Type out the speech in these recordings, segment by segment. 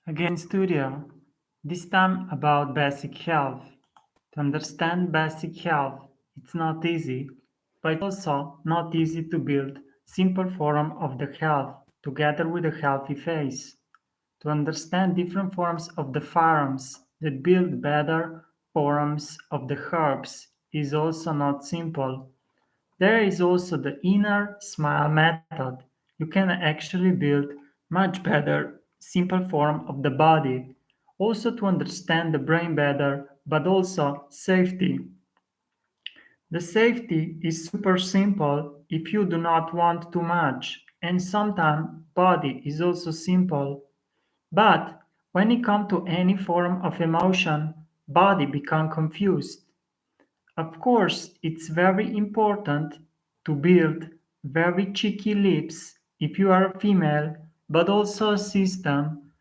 Again, studio, this time about basic health. To understand basic health, it's not easy, but it's also not easy to build simple form of the health together with a healthy face. To understand different forms of the farms that build better forms of the herbs is also not simple. There is also the inner smile method. You can actually build much better simple form of the body. Also to understand the brain better, but also safety. The safety is super simple if you do not want too much, and sometimes body is also simple. But when it comes to any form of emotion, body become confused. Of course, it's very important to build very cheeky lips if you are a female, but also a system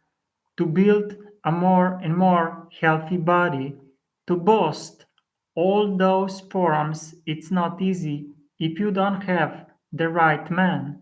to build a more and more healthy body. To boast all those forms, it's not easy if you don't have the right man.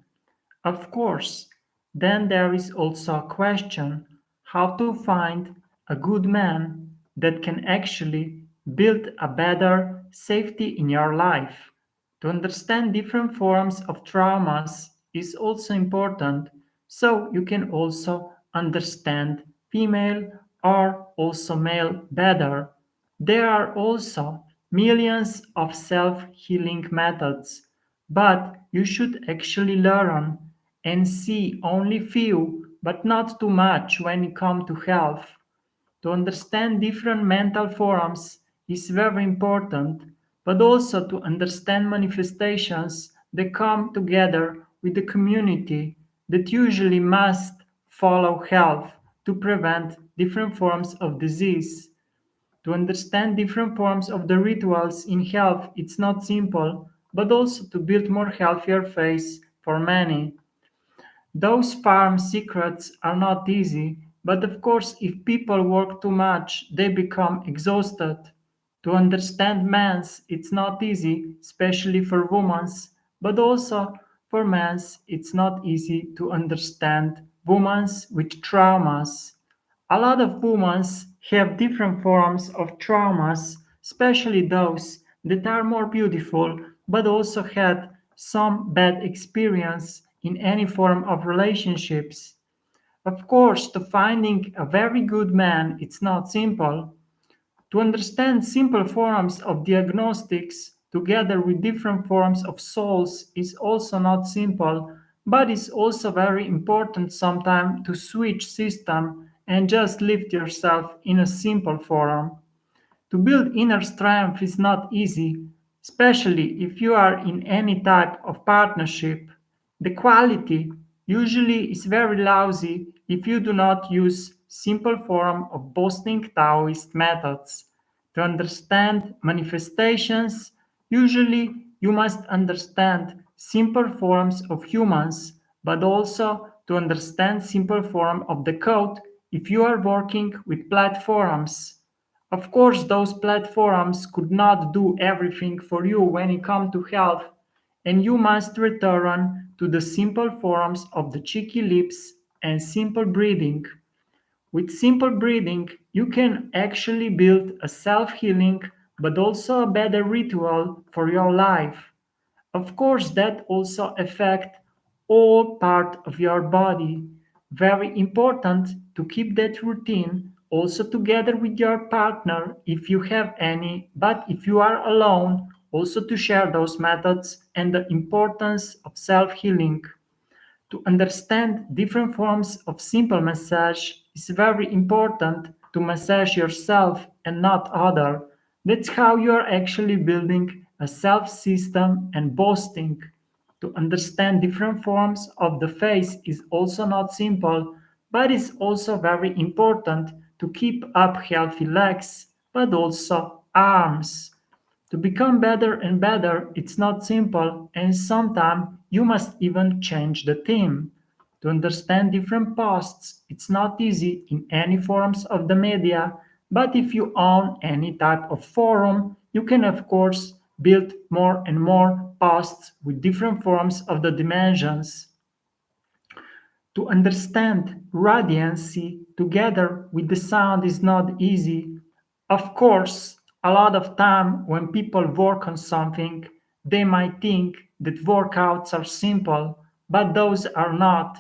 Of course, then there is also a question how to find a good man that can actually build a better safety in your life. To understand different forms of traumas is also important so you can also understand female or also male better. There are also millions of self-healing methods, but you should actually learn and see only few, but not too much when it comes to health. To understand different mental forms is very important, but also to understand manifestations that come together with the community that usually must follow health to prevent different forms of disease. To understand different forms of the rituals in health, it's not simple, but also to build more healthier face for many. Those farm secrets are not easy, but of course, if people work too much, they become exhausted. To understand men's, it's not easy, especially for women's, but also for men's, it's not easy to understand women's with traumas. A lot of women have different forms of traumas, especially those that are more beautiful but also had some bad experience in any form of relationships. Of course, to finding a very good man, it's not simple. To understand simple forms of diagnostics together with different forms of souls is also not simple, but it's also very important sometimes to switch system and just lift yourself in a simple form. To build inner strength is not easy, especially if you are in any type of partnership. The quality usually is very lousy if you do not use simple form of boosting Taoist methods. To understand manifestations, usually you must understand simple forms of humans, but also to understand simple form of the code if you are working with platforms. Of course, those platforms could not do everything for you when it comes to health, and you must return to the simple forms of the cheeky lips and simple breathing. With simple breathing, you can actually build a self healing but also a better ritual for your life. Of course, that also affect all part of your body. Very important to keep that routine also together with your partner if you have any, but if you are alone, also to share those methods and the importance of self-healing. To understand different forms of simple massage is very important to massage yourself and not other. That's how you are actually building a self system and boasting. To understand different forms of the face is also not simple, but it's also very important to keep up healthy legs, but also arms. To become better and better, it's not simple, and sometimes you must even change the theme. To understand different posts, it's not easy in any forms of the media, but if you own any type of forum, you can of course build more and more posts with different forms of the dimensions. To understand radiancy together with the sound is not easy. Of course, a lot of time when people work on something, they might think that workouts are simple, but those are not,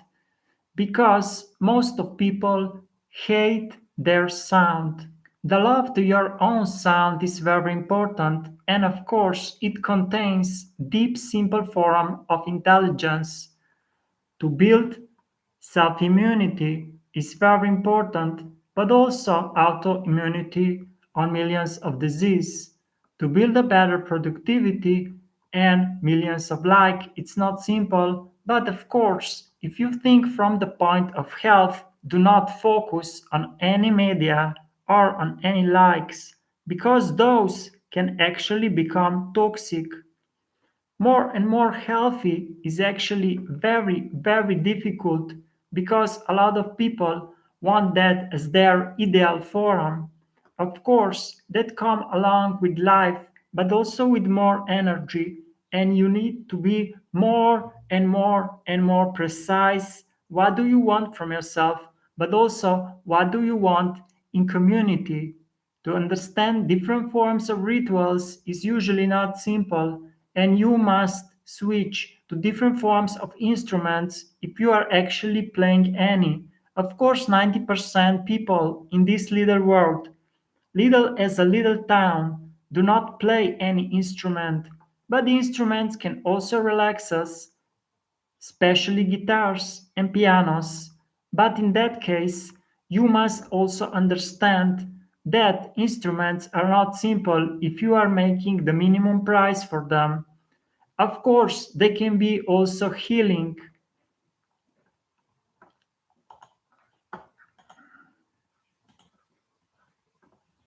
because most of people hate their sound. The love to your own sound is very important, and of course it contains deep simple form of intelligence. To build self-immunity is very important, but also autoimmunity on millions of diseases. To build a better productivity and millions of like, it's not simple, but of course, if you think from the point of health, do not focus on any media or on any likes, because those can actually become toxic. More and more healthy is actually very, very difficult, because a lot of people want that as their ideal form. Of course, that come along with life, but also with more energy, and you need to be more and more and more precise. What do you want from yourself, but also what do you want in community? To understand different forms of rituals is usually not simple, and you must switch to different forms of instruments if you are actually playing any. Of course, 90% people in this little world, little as a little town, do not play any instrument, but the instruments can also relax us, especially guitars and pianos. But in that case, you must also understand that instruments are not simple if you are making the minimum price for them. Of course, they can be also healing.